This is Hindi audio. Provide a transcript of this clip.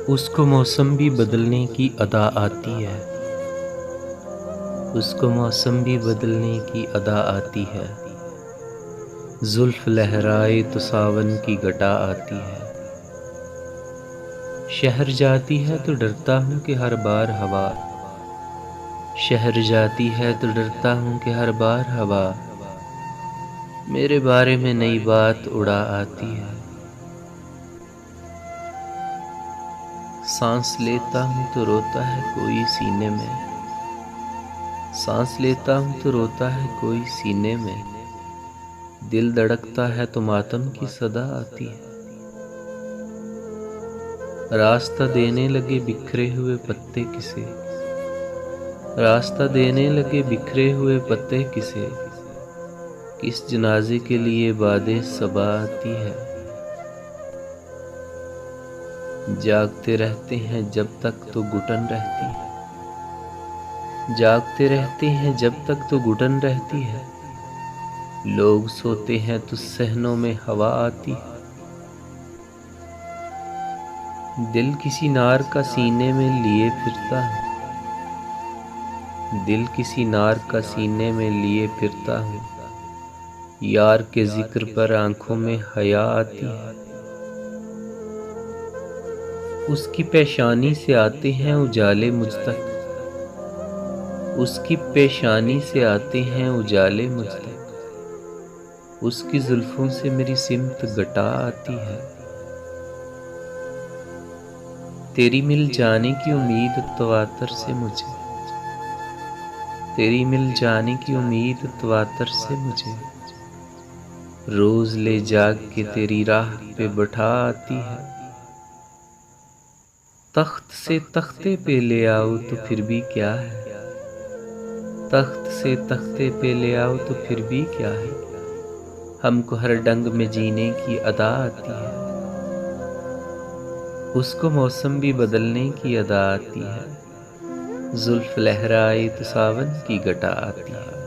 उसको मौसम भी बदलने की अदा आती है। उसको मौसम भी बदलने की अदा आती है। जुल्फ लहराए तो सावन की घटा आती है। शहर जाती है तो डरता हूँ कि हर बार हवा, शहर जाती है तो डरता हूँ कि हर बार हवा मेरे बारे में नई बात उड़ा आती है। सांस लेता हूँ तो रोता है कोई सीने में, सांस लेता हूँ तो रोता है कोई सीने में, दिल धड़कता है तो मातम की सदा आती है। रास्ता देने लगे बिखरे हुए पत्ते किसे, रास्ता देने लगे बिखरे हुए पत्ते किसे, किस जनाजे के लिए बादे सबा आती है। जागते रहते हैं जब तक तो घुटन रहती है, जागते रहते हैं जब तक तो घुटन रहती है, लोग सोते हैं तो सहनों में हवा आती है। दिल किसी नार का सीने में लिए फिरता है, दिल किसी नार का सीने में लिए फिरता हूँ, यार के जिक्र पर आंखों में हया आती है। उसकी पेशानी से आते हैं उजाले मुझ तक, उसकी पेशानी से आते हैं उजाले मुझ तक, उसकी जुल्फों से मेरी सिमत घटा आती है। तेरी मिल जाने की उम्मीद तवातर से मुझे, तेरी मिल जाने की उम्मीद तवातर से मुझे, रोज ले जाग के तेरी राह पे बैठा आती है। तख्त से तख्ते पे ले आओ तो फिर भी क्या है, तख्त से तख्ते पे ले आओ तो फिर भी क्या है, हमको हर डंग में जीने की अदा आती है। उसको मौसम भी बदलने की अदा आती है, जुल्फ लहराए तो सावन की घटा आती है।